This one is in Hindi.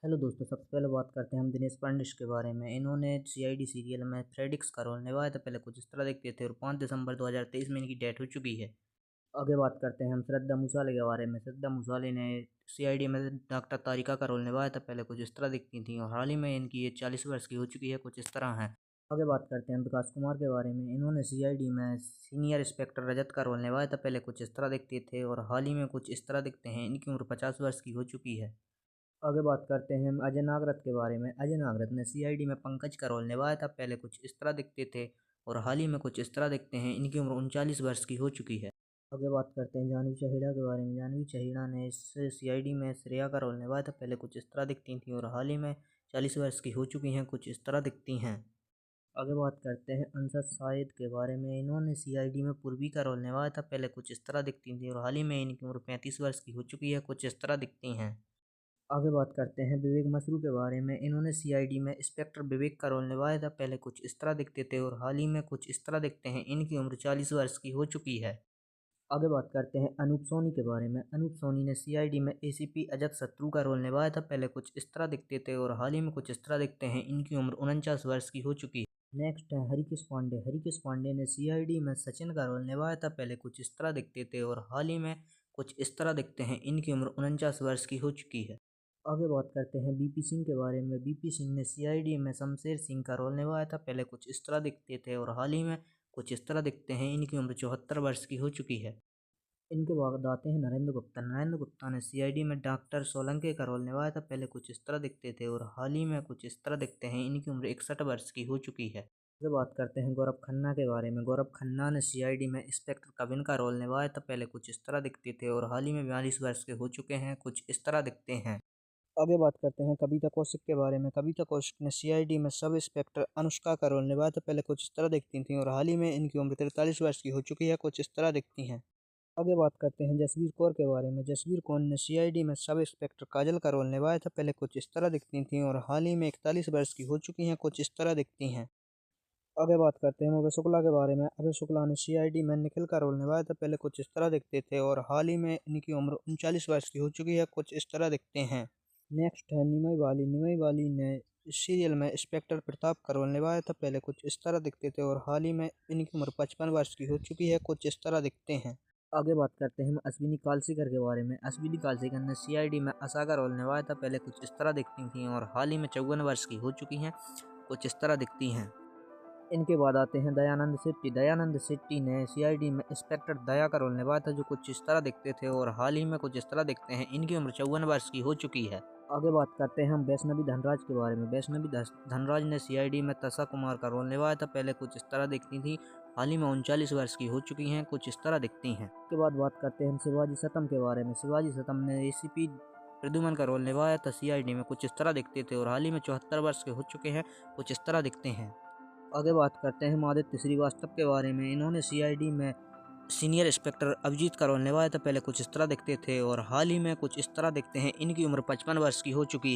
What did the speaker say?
हेलो दोस्तों, सबसे पहले बात करते हैं हम दिनेश पंडित के बारे में। इन्होंने सीआईडी सीरियल में फ्रेडिक्स का रोल निभाया था। पहले कुछ इस तरह दिखते थे और 5 दिसंबर 2023 में इनकी डेथ हो चुकी है। आगे बात करते हैं हम श्रद्धा मूसाले के बारे में। श्रद्धा मूसाले ने सीआईडी में डॉक्टर तारिका का रोल निभाया था। पहले कुछ इस तरह दिखती थी और हाल ही में इनकी ये 40 वर्ष की हो चुकी है, कुछ इस तरह है। आगे बात करते हैं विकास कुमार के बारे में। इन्होंने सीआईडी में सीनियर इंस्पेक्टर रजत का रोल निभाया था। पहले कुछ इस तरह दिखते थे और हाल ही में कुछ इस तरह दिखते हैं। इनकी उम्र 50 वर्ष की हो चुकी है। आगे बात करते हैं हम अजय नागरथ के बारे में। अजय नागरथ ने सीआईडी में पंकज का रोल निभाया था। पहले कुछ इस तरह दिखते थे और हाल ही में कुछ इस तरह दिखते हैं। इनकी उम्र 39 वर्ष की हो चुकी है। आगे बात करते हैं जानवी चहेड़ा के बारे में। जानवी चहेड़ा ने इस सीआईडी में श्रेया का रोल निभाया था। पहले कुछ इस तरह दिखती थी और हाल ही में 40 वर्ष की हो चुकी हैं, कुछ इस तरह दिखती हैं। आगे बात करते हैं अंसद शाहिद के बारे में। इन्होंने सीआईडी में पूर्वी का रोल निभाया था। पहले कुछ इस तरह दिखती थी और हाल ही में इनकी उम्र 35 वर्ष की हो चुकी है, कुछ इस तरह दिखती हैं। आगे बात करते हैं विवेक मसरू के बारे में। इन्होंने सीआईडी में इंस्पेक्टर विवेक का रोल निभाया था। पहले कुछ इस तरह दिखते थे और हाल ही में कुछ इस तरह दिखते हैं। इनकी उम्र 40 वर्ष की हो चुकी है। आगे बात करते हैं अनूप सोनी के बारे में। अनूप सोनी ने सीआईडी में एसीपी अजत शत्रु का रोल निभाया था। पहले कुछ इस तरह दिखते थे और हाल ही में कुछ इस तरह दिखते हैं। इनकी उम्र 49 वर्ष की हो चुकी है। नेक्स्ट है हरिकेश पांडे। हरिकेश पांडे ने सीआईडी में सचिन का रोल निभाया था। पहले कुछ इस तरह दिखते थे और हाल ही में कुछ इस तरह दिखते हैं। इनकी उम्र 49 वर्ष की हो चुकी है। आगे बात करते हैं बीपी सिंह के बारे में। बीपी सिंह ने सीआईडी में शमशेर सिंह का रोल निभाया था। पहले कुछ इस तरह दिखते थे और हाल ही में कुछ इस तरह दिखते हैं। इनकी उम्र 74 वर्ष की हो चुकी है। इनके बाद आते हैं नरेंद्र गुप्ता। नरेंद्र गुप्ता ने सीआईडी में डॉक्टर सोलंकी का रोल निभाया था। पहले कुछ इस तरह दिखते थे और हाल ही में कुछ इस तरह दिखते हैं। इनकी उम्र 61 वर्ष की हो चुकी है। आगे बात करते हैं गौरव खन्ना के बारे में। गौरव खन्ना ने सीआईडी में इंस्पेक्टर कविन का रोल निभाया था। पहले कुछ इस तरह दिखते थे और हाल ही में 42 वर्ष के हो चुके हैं, कुछ इस तरह दिखते हैं। आगे बात करते हैं कविता कौशिक के बारे में। कविता कौशिक ने सीआईडी में सब इंस्पेक्टर अनुष्का का रोल निभाया था। पहले कुछ इस तरह दिखती थी और हाल ही में इनकी उम्र 43 वर्ष की हो चुकी है, कुछ इस तरह दिखती हैं। आगे बात करते हैं जसवीर कौर के बारे में। जसवीर कौर ने सीआईडी में सब इंस्पेक्टर काजल का रोल निभाया था। पहले कुछ इस तरह दिखती थी और हाल ही में 41 वर्ष की हो चुकी हैं, कुछ इस तरह दिखती हैं। आगे बात करते हैं अभय शुक्ला के बारे में। अभय शुक्ला ने सीआईडी में निखिल का रोल निभाया था। पहले कुछ इस तरह दिखते थे और हाल ही में इनकी उम्र 39 वर्ष की हो चुकी है, कुछ इस तरह दिखते हैं। नेक्स्ट है निमई वाली। निमई वाली ने इस सीरियल में इंस्पेक्टर प्रताप का रोल निभाया था। पहले कुछ इस तरह दिखते थे और हाल ही में इनकी उम्र 55 वर्ष की हो चुकी है, कुछ इस तरह दिखते हैं। आगे बात करते हैं हम अश्विनी कालसीकर के बारे में। अश्विनी कालसीकर ने सीआईडी में आशा का रोल निभाया था। पहले कुछ इस तरह दिखती थी और हाल ही में 54 वर्ष की हो चुकी हैं, कुछ इस तरह दिखती हैं। इनके बाद आते हैं दयानंद शेट्टी। दयानंद शेट्टी ने सीआईडी में इंस्पेक्टर दया का रोल निभाया था, जो कुछ इस तरह दिखते थे और हाल ही में कुछ इस तरह दिखते हैं। इनकी उम्र 54 वर्ष की हो चुकी है। आगे बात करते हैं हम वैष्णवी धनराज के बारे में। वैष्णवी धनराज ने सीआईडी में तसा कुमार का रोल निभाया था। पहले कुछ इस तरह दिखती थी, हाल ही में 39 वर्ष की हो चुकी हैं, कुछ इस तरह दिखती हैं। उसके बाद बात करते हैं हम शिवाजी सतम के बारे में। शिवाजी सतम ने एसीपी प्रद्युमन का रोल निभाया था। सीआईडी में कुछ इस तरह दिखते थे और हाल ही में 74 वर्ष के हो चुके हैं, कुछ इस तरह दिखते हैं। आगे बात करते हैं आदित्य श्रीवास्तव के बारे में। इन्होंने सीआईडी में सीनियर इंस्पेक्टर अभिजीत का रोल निभाया था। पहले कुछ इस तरह दिखते थे और हाल ही में कुछ इस तरह दिखते हैं। इनकी उम्र 55 वर्ष की हो चुकी है।